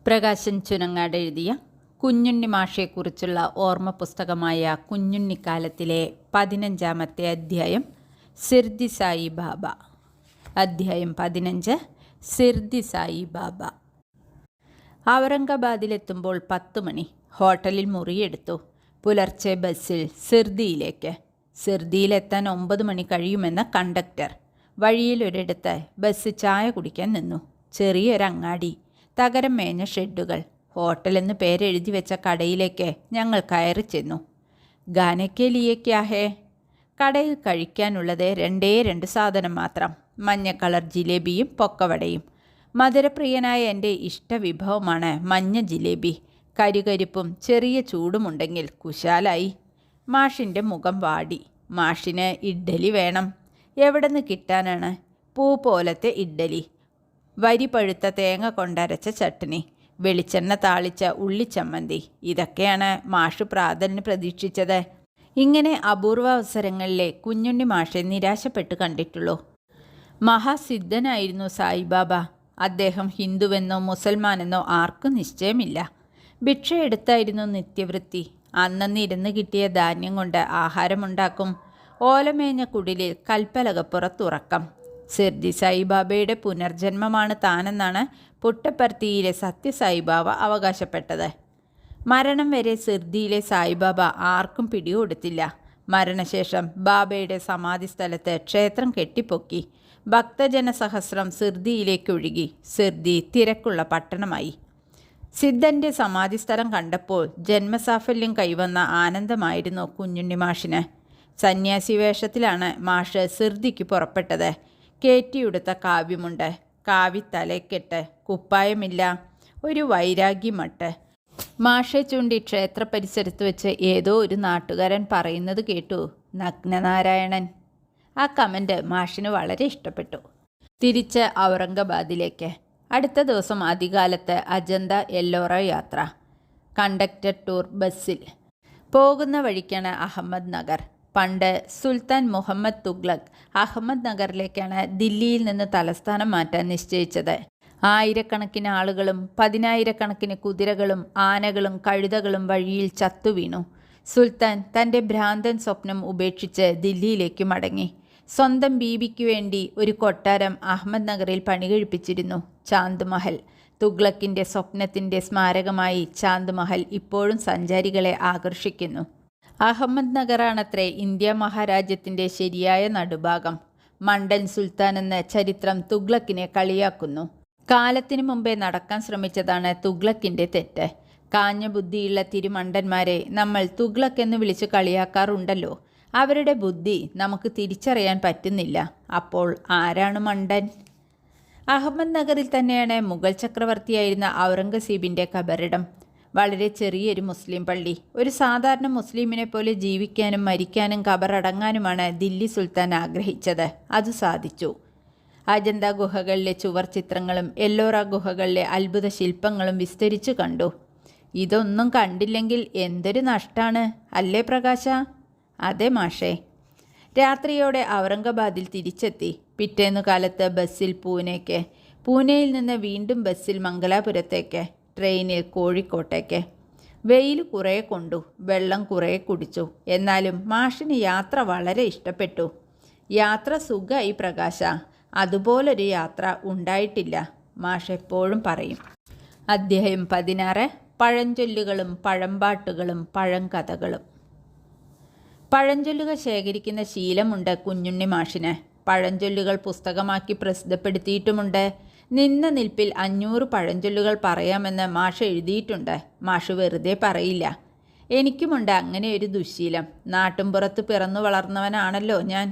പ്രകാശൻ ചുനങ്ങാട് എഴുതിയ കുഞ്ഞുണ്ണി മാഷയെക്കുറിച്ചുള്ള ഓർമ്മ പുസ്തകമായ കുഞ്ഞുണ്ണിക്കാലത്തിലെ 15-ാമത്തെ അധ്യായം സിർദി സായി ബാബ. അധ്യായം 15 സിർദി സായി ബാബ. ഔറംഗാബാദിലെത്തുമ്പോൾ 10 മണി. ഹോട്ടലിൽ മുറിയെടുത്തു. പുലർച്ചെ ബസ്സിൽ സിർദിയിലേക്ക്. സിർദിയിലെത്താൻ 9 മണി കഴിയുമെന്ന കണ്ടക്ടർ. വഴിയിലൊരിടത്ത് ബസ് ചായ കുടിക്കാൻ നിന്നു. ചെറിയൊരങ്ങാടി, തകരം മേഞ്ഞ ഷെഡുകൾ. ഹോട്ടലെന്ന് പേരെഴുതി വെച്ച കടയിലേക്ക് ഞങ്ങൾ കയറി ചെന്നു. ഗാനയ്ക്ക് ലിയയ്ക്കാഹേ. കടയിൽ കഴിക്കാനുള്ളത് 2 സാധനം മാത്രം: മഞ്ഞ കളർ ജിലേബിയും പൊക്കവടയും. മധുരപ്രിയനായ എൻ്റെ ഇഷ്ടവിഭവമാണ് മഞ്ഞ ജിലേബി. കരികരിപ്പും ചെറിയ ചൂടുമുണ്ടെങ്കിൽ കുശാലായി. മാഷിൻ്റെ മുഖം വാടി. മാഷിന് ഇഡ്ഡലി വേണം. എവിടെ നിന്ന് കിട്ടാനാണ്? പൂ പോലത്തെ ഇഡ്ഡലി, വരി പഴുത്ത തേങ്ങ കൊണ്ടരച്ച ചട്നി, വെളിച്ചെണ്ണ താളിച്ച ഉള്ളിച്ചമ്മന്തി. ഇതൊക്കെയാണ് മാഷ് പ്രാതലിന് പ്രതീക്ഷിച്ചത്. ഇങ്ങനെ അപൂർവ അവസരങ്ങളിലെ കുഞ്ഞുണ്ണി മാഷെ നിരാശപ്പെട്ട് കണ്ടിട്ടുള്ളൂ. മഹാസിദ്ധനായിരുന്നു സായിബാബ. അദ്ദേഹം ഹിന്ദുവെന്നോ മുസൽമാനെന്നോ ആർക്കും നിശ്ചയമില്ല. ഭിക്ഷയെടുത്തായിരുന്നു നിത്യവൃത്തി. അന്നന്നിരുന്ന് കിട്ടിയ ധാന്യം കൊണ്ട് ആഹാരമുണ്ടാക്കും. ഓലമേഞ്ഞ കുടിലിൽ കൽപ്പലകപ്പുറത്തുറക്കം. സിർദി സായിബാബയുടെ പുനർജന്മമാണ് താനെന്നാണ് പുട്ടപ്പർത്തിയിലെ സത്യസായിബാബ അവകാശപ്പെട്ടത്. മരണം വരെ സിർദിയിലെ സായിബാബ ആർക്കും പിടികൊടുത്തില്ല. മരണശേഷം ബാബയുടെ സമാധി സ്ഥലത്ത് ക്ഷേത്രം കെട്ടിപ്പൊക്കി. ഭക്തജനസഹസ്രം സിർദിയിലേക്കൊഴുകി. സിർദി തിരക്കുള്ള പട്ടണമായി. സിദ്ധൻ്റെ സമാധിസ്ഥലം കണ്ടപ്പോൾ ജന്മസാഫല്യം കൈവന്ന ആനന്ദമായിരുന്നു കുഞ്ഞുണ്ണി മാഷിന്. സന്യാസി വേഷത്തിലാണ് മാഷ് സിർദിക്ക് പുറപ്പെട്ടത്. കേറ്റിയുടുത്ത കാവ്യമുണ്ട്, കാവിത്തലയ്ക്കെട്ട്, കുപ്പായമില്ല, ഒരു വൈരാഗ്യമട്ട്. മാഷെ ചൂണ്ടി ക്ഷേത്ര പരിസരത്ത് വെച്ച് ഏതോ ഒരു നാട്ടുകാരൻ പറയുന്നത് കേട്ടു: നഗ്നനാരായണൻ. ആ കമൻ്റ് മാഷിന് വളരെ ഇഷ്ടപ്പെട്ടു. തിരിച്ച് ഔറംഗാബാദിലേക്ക്. അടുത്ത ദിവസം അതികാലത്ത് അജന്ത എല്ലോറ യാത്ര. കണ്ടക്ടർ ടൂർ ബസ്സിൽ. പോകുന്ന വഴിക്കാണ് അഹമ്മദ് നഗർ. പണ്ട് സുൽത്താൻ മുഹമ്മദ് തുഗ്ലക് അഹമ്മദ് നഗറിലേക്കാണ് ദില്ലിയിൽ നിന്ന് തലസ്ഥാനം മാറ്റാൻ നിശ്ചയിച്ചത്. ആയിരക്കണക്കിന് ആളുകളും 10,000-കണക്കിന് കുതിരകളും ആനകളും കഴുതകളും വഴിയിൽ ചത്തുവീണു. സുൽത്താൻ തൻ്റെ ഭ്രാന്തൻ സ്വപ്നം ഉപേക്ഷിച്ച് ദില്ലിയിലേക്ക് മടങ്ങി. സ്വന്തം ബീവിക്ക് വേണ്ടി ഒരു കൊട്ടാരം അഹമ്മദ് നഗറിൽ പണികഴിപ്പിച്ചിരുന്നു, ചാന്ദ് മഹൽ. തുഗ്ലക്കിൻ്റെ സ്വപ്നത്തിൻ്റെ സ്മാരകമായി ചാന്ദ് മഹൽ ഇപ്പോഴും സഞ്ചാരികളെ ആകർഷിക്കുന്നു. അഹമ്മദ് നഗറാണത്രേ ഇന്ത്യ മഹാരാജ്യത്തിൻ്റെ ശരിയായ നടുഭാഗം. മണ്ടൻ സുൽത്താൻ എന്ന ചരിത്രം തുഗ്ലക്കിനെ കളിയാക്കുന്നു. കാലത്തിനു മുമ്പേ നടക്കാൻ ശ്രമിച്ചതാണ് തുഗ്ലക്കിൻ്റെ തെറ്റ്. കാഞ്ഞ ബുദ്ധിയുള്ള തിരുമണ്ടന്മാരെ നമ്മൾ തുഗ്ലക്ക് എന്ന് വിളിച്ച് കളിയാക്കാറുണ്ടല്ലോ. അവരുടെ ബുദ്ധി നമുക്ക് തിരിച്ചറിയാൻ പറ്റുന്നില്ല. അപ്പോൾ ആരാണ് മണ്ടൻ? അഹമ്മദ് നഗറിൽ തന്നെയാണ് മുഗൾ ചക്രവർത്തിയായിരുന്ന ഔറംഗസീബിൻ്റെ കബറിടം. വളരെ ചെറിയൊരു മുസ്ലിം പള്ളി. ഒരു സാധാരണ മുസ്ലിമിനെ പോലെ ജീവിക്കാനും മരിക്കാനും കബറടങ്ങാനുമാണ് ദില്ലി സുൽത്താൻ ആഗ്രഹിച്ചത്. അത് സാധിച്ചു. അജന്ത ഗുഹകളിലെ ചുവർ ചിത്രങ്ങളും എല്ലോറ ഗുഹകളിലെ അത്ഭുത ശില്പങ്ങളും വിസ്തരിച്ചു കണ്ടു. ഇതൊന്നും കണ്ടില്ലെങ്കിൽ എന്തൊരു നഷ്ടാണ് അല്ലേ പ്രകാശ? അതെ മാഷേ. രാത്രിയോടെ ഔറംഗാബാദിൽ തിരിച്ചെത്തി. പിറ്റേന്നു കാലത്ത് ബസ്സിൽ പൂനെക്ക്. പൂനെയിൽ നിന്ന് വീണ്ടും ബസ്സിൽ മംഗലാപുരത്തേക്ക്. ട്രെയിനിൽ കോഴിക്കോട്ടേക്ക്. വെയിൽ കുറേ കൊണ്ടു, വെള്ളം കുറേ കുടിച്ചു. എന്നാലും മാഷിന് യാത്ര വളരെ ഇഷ്ടപ്പെട്ടു. യാത്ര സുഖമായി പ്രകാശ. അതുപോലൊരു യാത്ര ഉണ്ടായിട്ടില്ല, മാഷ് എപ്പോഴും പറയും. അധ്യായം 16 പഴഞ്ചൊല്ലുകളും പഴമ്പാട്ടുകളും പഴങ്കഥകളും. പഴഞ്ചൊല്ലുകൾ ശേഖരിക്കുന്ന ശീലമുണ്ട് കുഞ്ഞുണ്ണി മാഷിന്. പഴഞ്ചൊല്ലുകൾ പുസ്തകമാക്കി പ്രസിദ്ധപ്പെടുത്തിയിട്ടുമുണ്ട്. നിന്ന നിൽപ്പിൽ 500 പഴഞ്ചൊല്ലുകൾ പറയാമെന്ന് മാഷ് എഴുതിയിട്ടുണ്ട്. മാഷ് വെറുതെ പറയില്ല. എനിക്കുമുണ്ട് അങ്ങനെ ഒരു ദുശ്ശീലം. നാട്ടുംപുറത്ത് പിറന്നു വളർന്നവനാണല്ലോ ഞാൻ.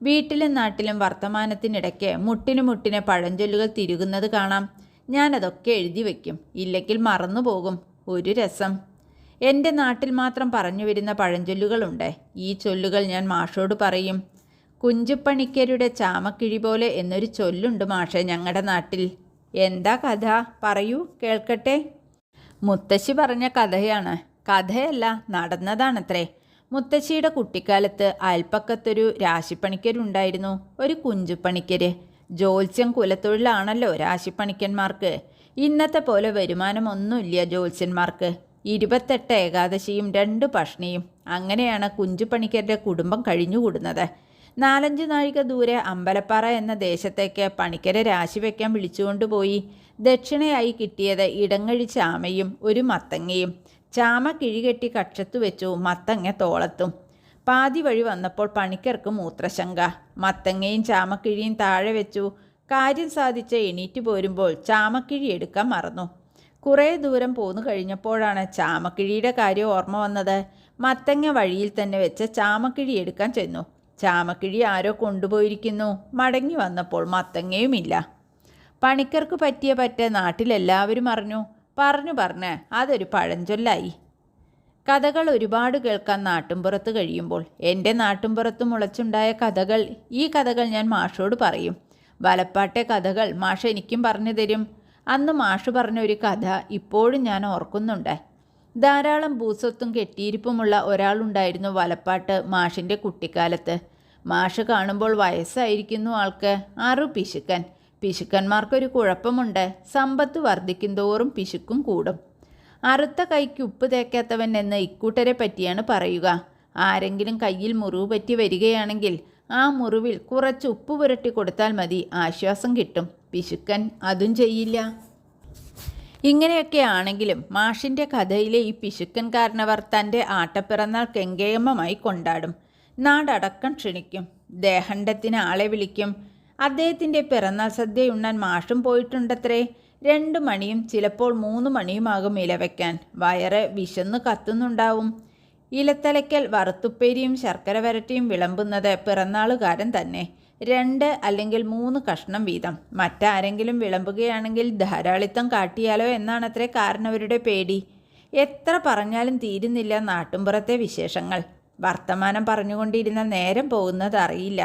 വീട്ടിലും നാട്ടിലും വർത്തമാനത്തിനിടയ്ക്ക് മുട്ടിന് പഴഞ്ചൊല്ലുകൾ തിരുകുന്നത് കാണാം. ഞാനതൊക്കെ എഴുതി വയ്ക്കും. ഇല്ലെങ്കിൽ മറന്നുപോകും. ഒരു രസം. എൻ്റെ നാട്ടിൽ മാത്രം പറഞ്ഞു വരുന്ന പഴഞ്ചൊല്ലുകളുണ്ട്. ഈ ചൊല്ലുകൾ ഞാൻ മാഷോട് പറയും. കുഞ്ചുപണിക്കരുടെ ചാമക്കിഴി പോലെ എന്നൊരു ചൊല്ലുണ്ട് മാഷെ ഞങ്ങളുടെ നാട്ടിൽ. എന്താ കഥ? പറയൂ, കേൾക്കട്ടെ. മുത്തശ്ശി പറഞ്ഞ കഥയാണ്. കഥയല്ല, നടന്നതാണത്രേ. മുത്തശ്ശിയുടെ കുട്ടിക്കാലത്ത് അയൽപ്പക്കത്തൊരു രാശിപ്പണിക്കരുണ്ടായിരുന്നു, ഒരു കുഞ്ചുപണിക്കര്. ജ്യോത്സ്യം കുലത്തൊഴിലാണല്ലോ രാശിപ്പണിക്കന്മാർക്ക്. ഇന്നത്തെ പോലെ വരുമാനമൊന്നുമില്ല ജ്യോത്സ്യന്മാർക്ക്. 28 ഏകാദശിയും 2 പഷ്ണിയും. അങ്ങനെയാണ് കുഞ്ചുപണിക്കരുടെ കുടുംബം കഴിഞ്ഞുകൂടുന്നത്. 4-5 നാഴിക ദൂരെ അമ്പലപ്പാറ എന്ന ദേശത്തേക്ക് പണിക്കരെ രാശി വയ്ക്കാൻ വിളിച്ചുകൊണ്ടുപോയി. ദക്ഷിണയായി കിട്ടിയത് ഇടങ്ങഴി ചാമയും ഒരു മത്തങ്ങയും. ചാമ കിഴികെട്ടി കക്ഷത്തു വെച്ചു, മത്തങ്ങ തോളത്തും. പാതി വഴി വന്നപ്പോൾ പണിക്കർക്ക് മൂത്രശങ്ക. മത്തങ്ങയും ചാമക്കിഴിയും താഴെ വെച്ചു. കാര്യം സാധിച്ച് എണീറ്റ് പോരുമ്പോൾ ചാമക്കിഴി എടുക്കാൻ മറന്നു. കുറേ ദൂരം പോന്നു കഴിഞ്ഞപ്പോഴാണ് ചാമക്കിഴിയുടെ കാര്യം ഓർമ്മ വന്നത്. മത്തങ്ങ വഴിയിൽ തന്നെ വെച്ച് ചാമക്കിഴി എടുക്കാൻ ചെന്നു. ചാമക്കിഴി ആരോ കൊണ്ടുപോയിരിക്കുന്നു. മടങ്ങി വന്നപ്പോൾ മത്തങ്ങയുമില്ല. പണിക്കർക്ക് പറ്റിയ പറ്റ് നാട്ടിലെല്ലാവരും അറിഞ്ഞു. പറഞ്ഞ് അതൊരു പഴഞ്ചൊല്ലായി. കഥകൾ ഒരുപാട് കേൾക്കാൻ നാട്ടുംപുറത്ത് കഴിയുമ്പോൾ എൻ്റെ നാട്ടുംപുറത്ത് മുളച്ചുണ്ടായ കഥകൾ, ഈ കഥകൾ ഞാൻ മാഷോട് പറയും. വലപ്പാട്ടെ കഥകൾ മാഷ് എനിക്കും പറഞ്ഞു തരും. അന്ന് മാഷ് പറഞ്ഞ ഒരു കഥ ഇപ്പോഴും ഞാൻ ഓർക്കുന്നുണ്ട്. ധാരാളം ഭൂസ്വത്തും കെട്ടിയിരിപ്പുമുള്ള ഒരാളുണ്ടായിരുന്നു വലപ്പാട്ട് മാഷിൻ്റെ കുട്ടിക്കാലത്ത്. മാഷ് കാണുമ്പോൾ വയസ്സായിരിക്കുന്നു ആൾക്ക്. പിശുക്കൻ. പിശുക്കന്മാർക്കൊരു കുഴപ്പമുണ്ട്. സമ്പത്ത് വർദ്ധിക്കും തോറും പിശുക്കും കൂടും. അറുത്ത കൈക്ക് ഉപ്പ് തേക്കാത്തവൻ എന്ന് ഇക്കൂട്ടരെ പറ്റിയാണ് പറയുക. ആരെങ്കിലും കയ്യിൽ മുറിവ് പറ്റി വരികയാണെങ്കിൽ ആ മുറിവിൽ കുറച്ച് ഉപ്പ് പുരട്ടി കൊടുത്താൽ മതി, ആശ്വാസം കിട്ടും. പിശുക്കൻ അതും ചെയ്യില്ല. ഇങ്ങനെയൊക്കെ ആണെങ്കിലും മാഷിൻ്റെ കഥയിലെ ഈ പിശുക്കൻ കാരണവർ തൻ്റെ ആട്ടപ്പിറന്നാൾ കെങ്കേമമായി കൊണ്ടാടും. നാടടക്കം ക്ഷണിക്കും. ദേഹണ്ഡത്തിന് ആളെ വിളിക്കും. അദ്ദേഹത്തിൻ്റെ പിറന്നാൾ സദ്യയുണ്ണാൻ മാഷും പോയിട്ടുണ്ടത്രേ. 2 മണിയും ചിലപ്പോൾ 3 മണിയുമാകും ഇലവയ്ക്കാൻ. വയറ് വിശന്ന് കത്തുന്നുണ്ടാവും. ഇലത്തലയ്ക്കൽ വറുത്തുപ്പേരിയും ശർക്കര വരട്ടിയും വിളമ്പുന്നത് പിറന്നാളുകാരൻ തന്നെ. 2 അല്ലെങ്കിൽ 3 കഷ്ണം വീതം. മറ്റാരെങ്കിലും വിളമ്പുകയാണെങ്കിൽ ധാരാളിത്തം കാട്ടിയാലോ എന്നാണത്രേ കാരണവരുടെ പേടി. എത്ര പറഞ്ഞാലും തീരുന്നില്ല നാട്ടുംപുറത്തെ വിശേഷങ്ങൾ. വർത്തമാനം പറഞ്ഞുകൊണ്ടിരുന്ന നേരം പോകുന്നത് അറിയില്ല.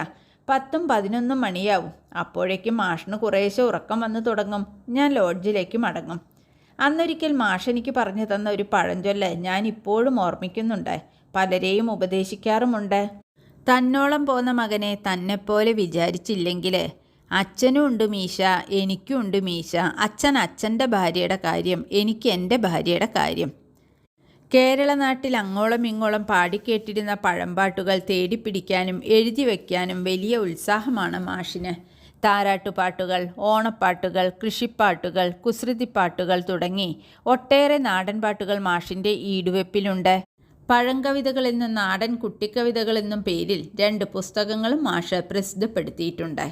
10-11 മണിയാവും. അപ്പോഴേക്കും മാഷിന് കുറേശ്ശെ ഉറക്കം വന്നു തുടങ്ങും. ഞാൻ ലോഡ്ജിലേക്ക് മടങ്ങും. അന്നൊരിക്കൽ മാഷ് എനിക്ക് പറഞ്ഞു തന്ന ഒരു പഴഞ്ചൊല്ല് ഞാൻ ഇപ്പോഴും ഓർമ്മിക്കുന്നുണ്ട്. പലരെയും ഉപദേശിക്കാറുമുണ്ട്. തന്നോളം പോന്ന മകനെ തന്നെപ്പോലെ വിചാരിച്ചില്ലെങ്കിൽ അച്ഛനും ഉണ്ട് മീശ, എനിക്കും ഉണ്ട് മീശ. അച്ഛൻ അച്ഛൻ്റെ ഭാര്യയുടെ കാര്യം, എനിക്ക് എൻ്റെ ഭാര്യയുടെ കാര്യം. കേരള നാട്ടിൽ അങ്ങോളം ഇങ്ങോളം പാടിക്കേട്ടിരുന്ന പഴമ്പാട്ടുകൾ തേടിപ്പിടിക്കാനും എഴുതി വയ്ക്കാനും വലിയ ഉത്സാഹമാണ് മാഷിന്. താരാട്ടുപാട്ടുകൾ, ഓണപ്പാട്ടുകൾ, കൃഷിപ്പാട്ടുകൾ, കുസൃതിപ്പാട്ടുകൾ തുടങ്ങി ഒട്ടേറെ നാടൻ പാട്ടുകൾ മാഷിൻ്റെ ഈടുവെപ്പിലുണ്ട്. പഴങ്കവിതകളെന്നും നാടൻ കുട്ടിക്കവിതകളെന്നും പേരിൽ 2 പുസ്തകങ്ങളും മാഷ് പ്രസിദ്ധപ്പെടുത്തിയിട്ടുണ്ട്.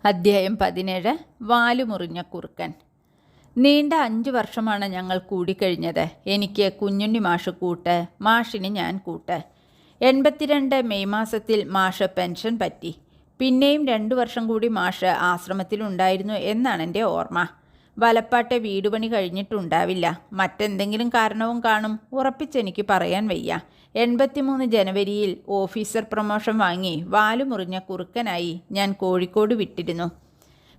അധ്യായം 17. വാലുമുറിഞ്ഞ കുറുക്കൻ. നീണ്ട 5 വർഷമാണ് ഞങ്ങൾ കൂടിക്കഴിഞ്ഞത്. എനിക്ക് കുഞ്ഞുണ്ണി മാഷ് കൂട്ട്, മാഷിന് ഞാൻ കൂട്ട്. 82 മെയ് മാസത്തിൽ മാഷ് പെൻഷൻ പറ്റി. പിന്നെയും 2 വർഷം കൂടി മാഷ് ആശ്രമത്തിലുണ്ടായിരുന്നു എന്നാണ് എൻ്റെ ഓർമ്മ. വലപ്പാട്ടെ വീടുപണി കഴിഞ്ഞിട്ടുണ്ടാവില്ല. മറ്റെന്തെങ്കിലും കാരണവും കാണും. ഉറപ്പിച്ചെനിക്ക് പറയാൻ വയ്യ. 83 ജനുവരിയിൽ ഓഫീസർ പ്രൊമോഷൻ വാങ്ങി വാലുമുറിഞ്ഞ കുറുക്കനായി ഞാൻ കോഴിക്കോട് വിട്ടിരുന്നു.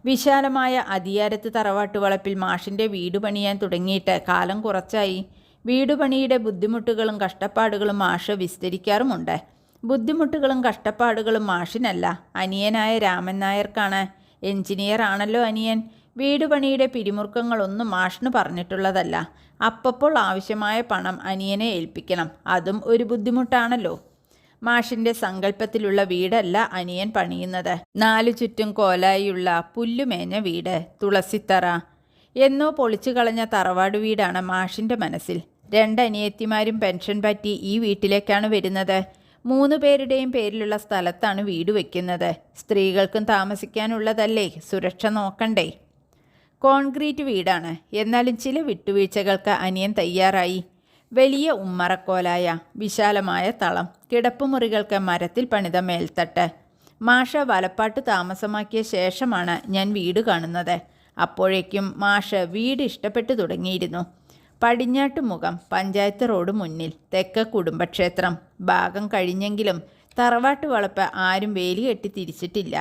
വിശാലമായ അതിയാരത്ത് തറവാട്ട് വളപ്പിൽ മാഷിൻ്റെ വീട് പണിയാൻ തുടങ്ങിയിട്ട് കാലം കുറച്ചായി. വീടുപണിയുടെ ബുദ്ധിമുട്ടുകളും കഷ്ടപ്പാടുകളും മാഷ് വിസ്തരിക്കാറുമുണ്ട്. ബുദ്ധിമുട്ടുകളും കഷ്ടപ്പാടുകളും മാഷിനല്ല, അനിയനായ രാമൻ നായർക്കാണ്. എഞ്ചിനീയർ ആണല്ലോ അനിയൻ. വീടുപണിയുടെ പിരിമുറുക്കങ്ങളൊന്നും മാഷിന് പറഞ്ഞിട്ടുള്ളതല്ല. അപ്പോൾ ആവശ്യമായ പണം അനിയനെ ഏൽപ്പിക്കണം. അതും ഒരു ബുദ്ധിമുട്ടാണല്ലോ. മാഷിൻ്റെ സങ്കല്പത്തിലുള്ള വീടല്ല അനിയൻ പണിയുന്നത്. 4 ചുറ്റും കോലായുള്ള പുല്ലുമേഞ്ഞ വീട്, തുളസിത്തറ. എന്നോ പൊളിച്ചു കളഞ്ഞ തറവാട് വീടാണ് മാഷിൻ്റെ മനസ്സിൽ. 2 അനിയത്തിമാരും പെൻഷൻ പറ്റി ഈ വീട്ടിലേക്കാണ് വരുന്നത്. 3 പേരുടെയും പേരിലുള്ള സ്ഥലത്താണ് വീട് വയ്ക്കുന്നത്. സ്ത്രീകൾക്കും താമസിക്കാനുള്ളതല്ലേ, സുരക്ഷ നോക്കണ്ടേ. കോൺക്രീറ്റ് വീടാണ്. എന്നാലും ചില വിട്ടുവീഴ്ചകൾക്ക് അനിയൻ തയ്യാറായി. വലിയ ഉമ്മറക്കോലായ, വിശാലമായ തളം, കിടപ്പുമുറികൾക്ക് മരത്തിൽ പണിത മേൽത്തട്ട്. മാഷ് വലപ്പാട്ട് താമസമാക്കിയ ശേഷമാണ് ഞാൻ വീട് കാണുന്നത്. അപ്പോഴേക്കും മാഷ് വീട് ഇഷ്ടപ്പെട്ടു തുടങ്ങിയിരുന്നു. പടിഞ്ഞാട്ട് മുഖം, പഞ്ചായത്ത് റോഡ് മുന്നിൽ, തെക്ക് കുടുംബക്ഷേത്രം. ഭാഗം കഴിഞ്ഞെങ്കിലും തറവാട്ട് വളപ്പ് ആരും വേലി കെട്ടി തിരിച്ചിട്ടില്ല.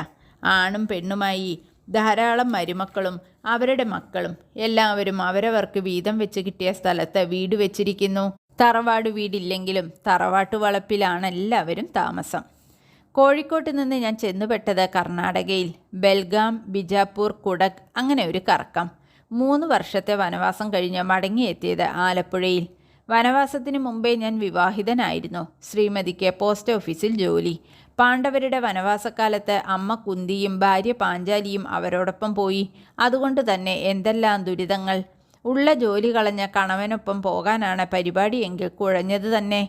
ആണും പെണ്ണുമായി ധാരാളം മരുമക്കളും അവരുടെ മക്കളും എല്ലാവരും അവരവർക്ക് വീതം വെച്ച് കിട്ടിയ സ്ഥലത്ത് വീട് വെച്ചിരിക്കുന്നു. തറവാട് വീടില്ലെങ്കിലും തറവാട്ട് വളപ്പിലാണ് എല്ലാവരും താമസം. കോഴിക്കോട്ട് നിന്ന് ഞാൻ ചെന്നുപെട്ടത് കർണാടകയിൽ. ബെൽഗാം, ബിജാപ്പൂർ, കുടക്, അങ്ങനെ ഒരു കറക്കം. 3 വർഷത്തെ വനവാസം കഴിഞ്ഞ് മടങ്ങിയെത്തിയത് ആലപ്പുഴയിൽ. വനവാസത്തിന് മുമ്പേ ഞാൻ വിവാഹിതനായിരുന്നു. ശ്രീമതിക്ക് പോസ്റ്റ് ഓഫീസിൽ ജോലി. പാണ്ഡവരുടെ വനവാസക്കാലത്ത് അമ്മ കുന്തിയും ഭാര്യ പാഞ്ചാലിയും അവരോടൊപ്പം പോയി. അതുകൊണ്ട് തന്നെ എന്തെല്ലാം ദുരിതങ്ങൾ. ഉള്ള ജോലി കളഞ്ഞ കണവനൊപ്പം പോകാനാണ് പരിപാടിയെങ്കിൽ കുഴഞ്ഞത് തന്നെ.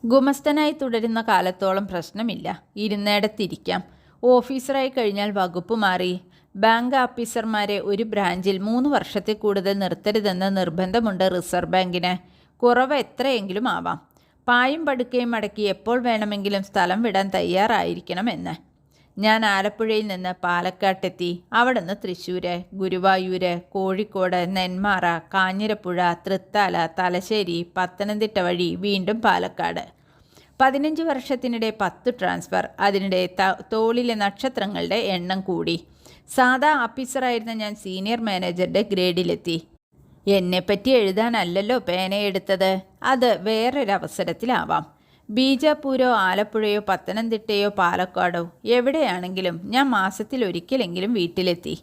ഗുമസ്തനായി തുടരുന്ന കാലത്തോളം പ്രശ്നമില്ല, ഇരുന്നിടത്തിരിക്കാം. ഓഫീസറായി കഴിഞ്ഞാൽ വകുപ്പ് മാറി. ബാങ്ക് ഓഫീസർമാരെ ഒരു ബ്രാഞ്ചിൽ 3 വർഷത്തിൽ കൂടുതൽ നിർത്തരുതെന്ന് നിർബന്ധമുണ്ട് റിസർവ് ബാങ്കിന്. കുറവ് എത്രയെങ്കിലും ആവാം. പായും പടുക്കയും അടക്കി എപ്പോൾ വേണമെങ്കിലും സ്ഥലം വിടാൻ തയ്യാറായിരിക്കണമെന്ന്. ഞാൻ ആലപ്പുഴയിൽ നിന്ന് പാലക്കാട്ടെത്തി. അവിടുന്ന് തൃശ്ശൂര്, ഗുരുവായൂര്, കോഴിക്കോട്, നെന്മാറ, കാഞ്ഞിരപ്പുഴ, തൃത്താല, തലശ്ശേരി, പത്തനംതിട്ട വഴി വീണ്ടും പാലക്കാട്. 15 വർഷത്തിനിടെ 10 ട്രാൻസ്ഫർ. അതിനിടെ തോളിലെ നക്ഷത്രങ്ങളുടെ എണ്ണം കൂടി. സാധാ ഓഫീസറായിരുന്ന ഞാൻ സീനിയർ മാനേജറുടെ ഗ്രേഡിലെത്തി. എന്നെപ്പറ്റി എഴുതാനല്ലല്ലോ പേനയെടുത്തത്. അത് വേറൊരവസരത്തിലാവാം. ബീജാപ്പൂരോ ആലപ്പുഴയോ പത്തനംതിട്ടയോ പാലക്കാടോ എവിടെയാണെങ്കിലും ഞാൻ മാസത്തിലൊരിക്കലെങ്കിലും വീട്ടിലെത്തി.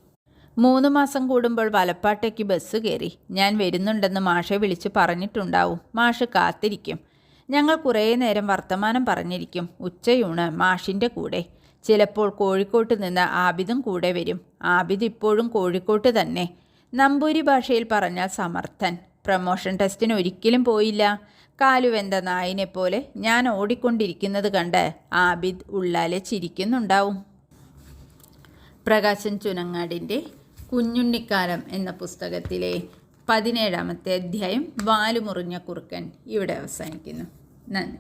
3 മാസം കൂടുമ്പോൾ വലപ്പാട്ടേക്ക് ബസ് കയറി. ഞാൻ വരുന്നുണ്ടെന്ന് മാഷെ വിളിച്ച് പറഞ്ഞിട്ടുണ്ടാവും. മാഷ് കാത്തിരിക്കും. ഞങ്ങൾ കുറേ നേരം വർത്തമാനം പറഞ്ഞിരിക്കും. ഉച്ചയൂണ് മാഷിൻ്റെ കൂടെ. ചിലപ്പോൾ കോഴിക്കോട്ട് നിന്ന് ആബിദും കൂടെ വരും. ആബിദ് ഇപ്പോഴും കോഴിക്കോട്ട് തന്നെ. നമ്പൂരി ഭാഷയിൽ പറഞ്ഞാൽ സമർത്ഥൻ. പ്രമോഷൻ ടെസ്റ്റിന് ഒരിക്കലും പോയില്ല. കാലുവെന്ത നായിനെപ്പോലെ ഞാൻ ഓടിക്കൊണ്ടിരിക്കുന്നത് കണ്ട് ആബിദ് ഉള്ളാലെ ചിരിക്കുന്നുണ്ടാവും. പ്രകാശൻ ചുനങ്ങാടിൻ്റെ കുഞ്ഞുണ്ണിക്കാലം എന്ന പുസ്തകത്തിലെ 17-ാമത്തെ അധ്യായം വാലുമുറിഞ്ഞ കുറുക്കൻ ഇവിടെ അവസാനിക്കുന്നു. നന്ദി.